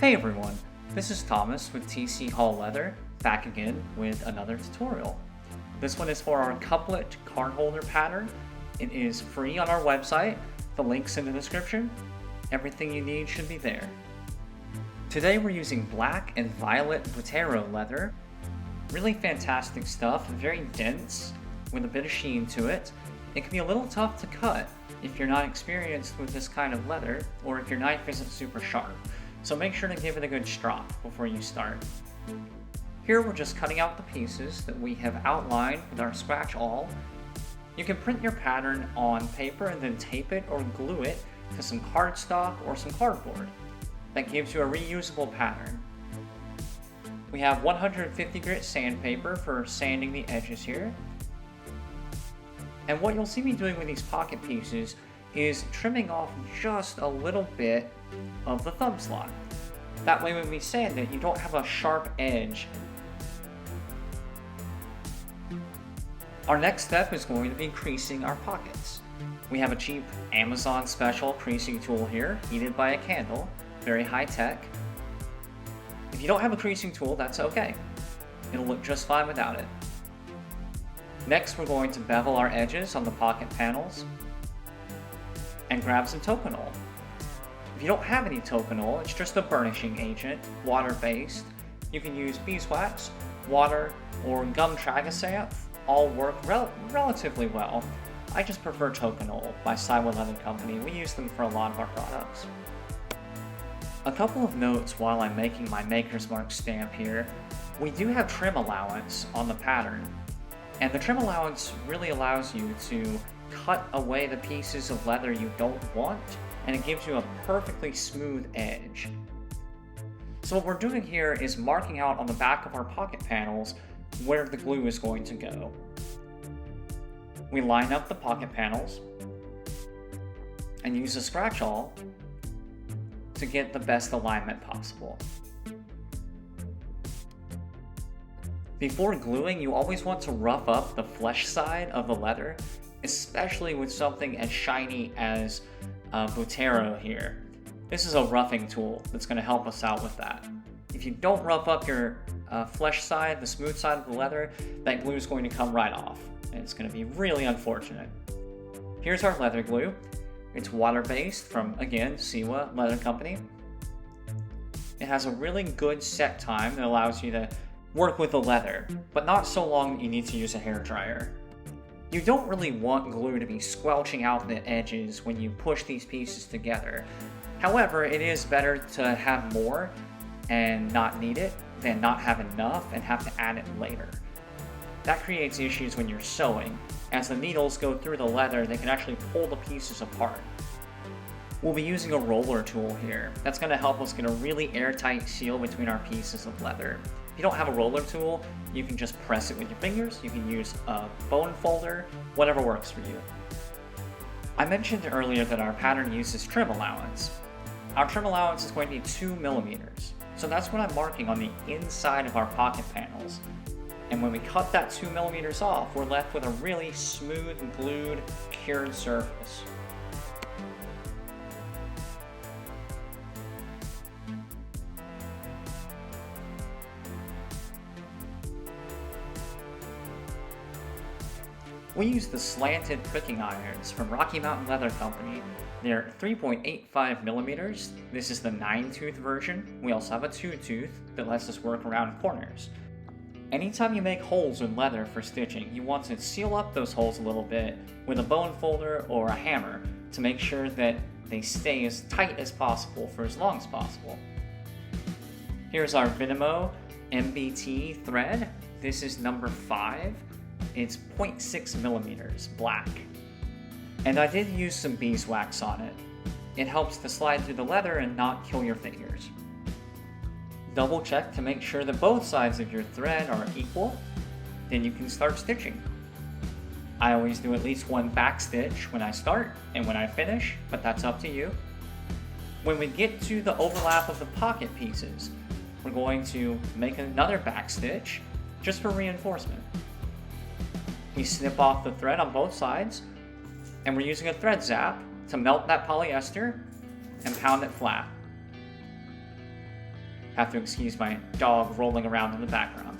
Hey everyone, this is Thomas with TC Hall Leather, back again with another tutorial. This one is for our couplet card holder pattern. It is free on our website, the link's in the description. Everything you need should be there. Today we're using black and violet Botero leather. Really fantastic stuff, very dense, with a bit of sheen to it. It can be a little tough to cut if you're not experienced with this kind of leather, or if your knife isn't super sharp. So make sure to give it a good strop before you start. Here we're just cutting out the pieces that we have outlined with our scratch awl. You can print your pattern on paper and then tape it or glue it to some cardstock or some cardboard. That gives you a reusable pattern. We have 150 grit sandpaper for sanding the edges here. And what you'll see me doing with these pocket pieces is trimming off just a little bit of the thumb slot. That way when we sand it, you don't have a sharp edge. Our next step is going to be creasing our pockets. We have a cheap Amazon special creasing tool here, heated by a candle, very high tech. If you don't have a creasing tool, that's okay. It'll look just fine without it. Next, we're going to bevel our edges on the pocket panels and grab some Tokonole. If you don't have any Tokonole, it's just a burnishing agent, water-based. You can use beeswax, water, or gum tragacanth. All work relatively well. I just prefer Tokonole by Saiwa Leather Company. We use them for a lot of our products. A couple of notes while I'm making my Maker's Mark stamp here. We do have trim allowance on the pattern, and the trim allowance really allows you to cut away the pieces of leather you don't want, and it gives you a perfectly smooth edge. So what we're doing here is marking out on the back of our pocket panels where the glue is going to go. We line up the pocket panels and use a scratch awl to get the best alignment possible. Before gluing, you always want to rough up the flesh side of the leather, especially with something as shiny as Botero here. This is a roughing tool that's going to help us out with that. If you don't rough up your flesh side, the smooth side of the leather, that glue is going to come right off, and it's going to be really unfortunate. Here's our leather glue. It's water-based from, again, Saiwa Leather Company. It has a really good set time that allows you to work with the leather, but not so long that you need to use a hairdryer. You don't really want glue to be squelching out the edges when you push these pieces together. However, it is better to have more and not need it than not have enough and have to add it later. That creates issues when you're sewing. As the needles go through the leather, they can actually pull the pieces apart. We'll be using a roller tool here. That's going to help us get a really airtight seal between our pieces of leather. If you don't have a roller tool, you can just press it with your fingers. You can use a bone folder, whatever works for you. I mentioned earlier that our pattern uses trim allowance. Our trim allowance is going to be 2 millimeters. So that's what I'm marking on the inside of our pocket panels. And when we cut that 2 millimeters off, we're left with a really smooth, glued, cured surface. We use the slanted pricking irons from Rocky Mountain Leather Company. They're 3.85 millimeters. This is the 9-tooth version. We also have a 2-tooth that lets us work around corners. Anytime you make holes in leather for stitching, you want to seal up those holes a little bit with a bone folder or a hammer to make sure that they stay as tight as possible for as long as possible. Here's our Vinimo MBT thread. This is number 5. It's 0.6 millimeters black. And I did use some beeswax on it. It helps to slide through the leather and not kill your fingers. Double check to make sure that both sides of your thread are equal, then you can start stitching. I always do at least one back stitch when I start and when I finish, but that's up to you. When we get to the overlap of the pocket pieces, we're going to make another back stitch just for reinforcement. We snip off the thread on both sides, and we're using a thread zap to melt that polyester and pound it flat. Have to excuse my dog rolling around in the background.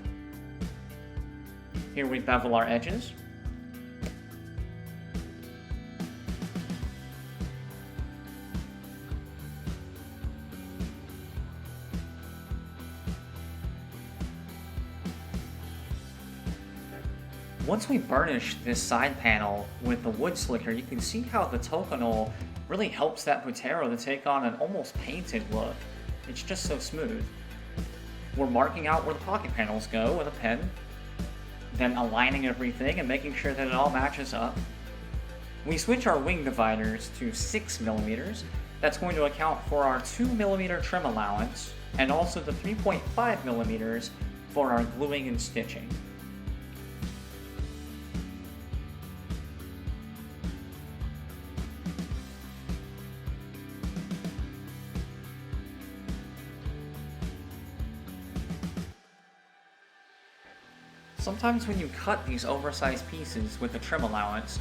Here we bevel our edges. Once we burnish this side panel with the wood slicker, you can see how the Tokonole really helps that Butero to take on an almost painted look. It's just so smooth. We're marking out where the pocket panels go with a pen, then aligning everything and making sure that it all matches up. We switch our wing dividers to 6mm. That's going to account for our 2mm trim allowance, and also the 3.5mm for our gluing and stitching. Sometimes when you cut these oversized pieces with the trim allowance,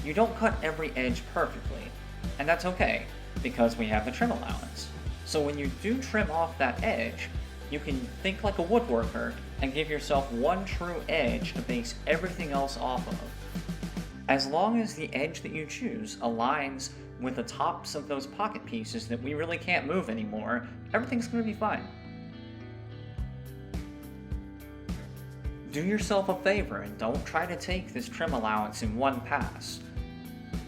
you don't cut every edge perfectly, and that's okay, because we have the trim allowance. So when you do trim off that edge, you can think like a woodworker and give yourself one true edge to base everything else off of. As long as the edge that you choose aligns with the tops of those pocket pieces that we really can't move anymore, everything's going to be fine. Do yourself a favor and don't try to take this trim allowance in one pass.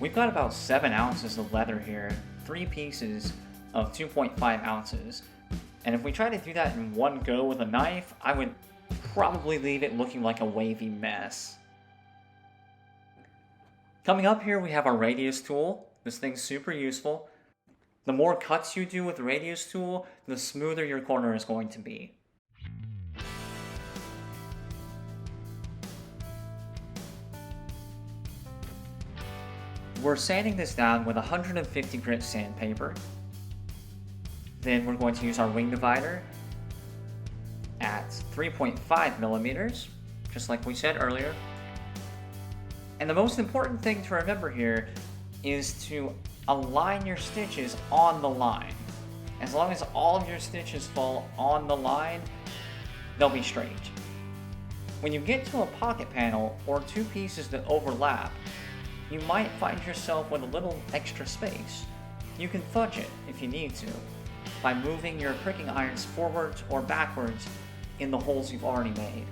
We've got about 7 ounces of leather here, 3 pieces of 2.5 ounces, and if we try to do that in one go with a knife, I would probably leave it looking like a wavy mess. Coming up here we have our radius tool. This thing's super useful. The more cuts you do with the radius tool, the smoother your corner is going to be. We're sanding this down with 150 grit sandpaper. Then we're going to use our wing divider at 3.5mm, just like we said earlier. And the most important thing to remember here is to align your stitches on the line. As long as all of your stitches fall on the line, they'll be straight. When you get to a pocket panel or 2 pieces that overlap, you might find yourself with a little extra space. You can fudge it if you need to, by moving your pricking irons forwards or backwards in the holes you've already made.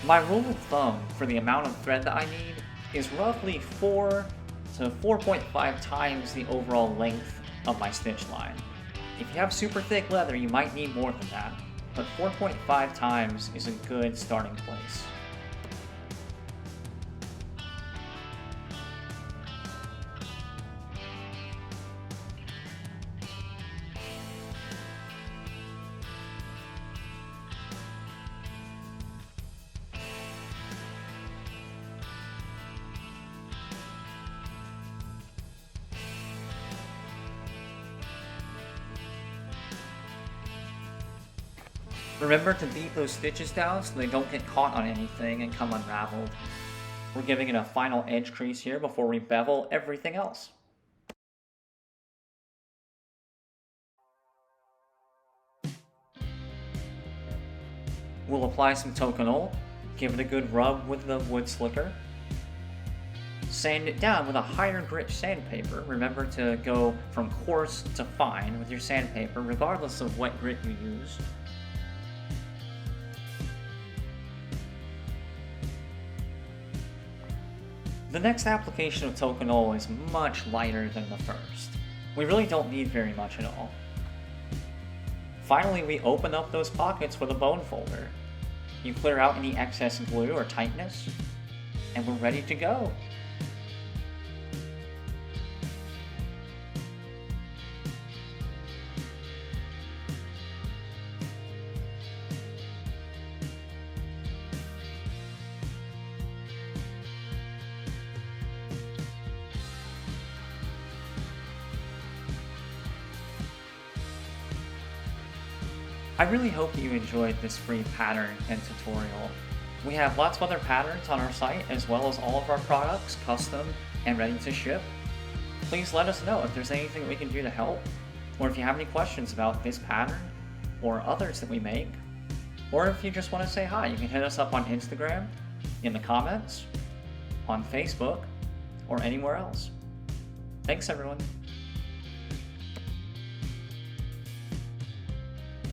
My rule of thumb for the amount of thread that I need is roughly 4 to 4.5 times the overall length of my stitch line. If you have super thick leather, you might need more than that, but 4.5 times is a good starting place. Remember to beat those stitches down so they don't get caught on anything and come unraveled. We're giving it a final edge crease here before we bevel everything else. We'll apply some Tokonole, give it a good rub with the wood slicker, sand it down with a higher grit sandpaper. Remember to go from coarse to fine with your sandpaper, regardless of what grit you use. The next application of Tokonole is much lighter than the first. We really don't need very much at all. Finally, we open up those pockets with a bone folder. You clear out any excess glue or tightness, and we're ready to go. I really hope that you enjoyed this free pattern and tutorial. We have lots of other patterns on our site, as well as all of our products, custom and ready to ship. Please let us know if there's anything we can do to help. Or if you have any questions about this pattern or others that we make, or if you just want to say hi, you can hit us up on Instagram, in the comments, on Facebook, or anywhere else. Thanks, everyone.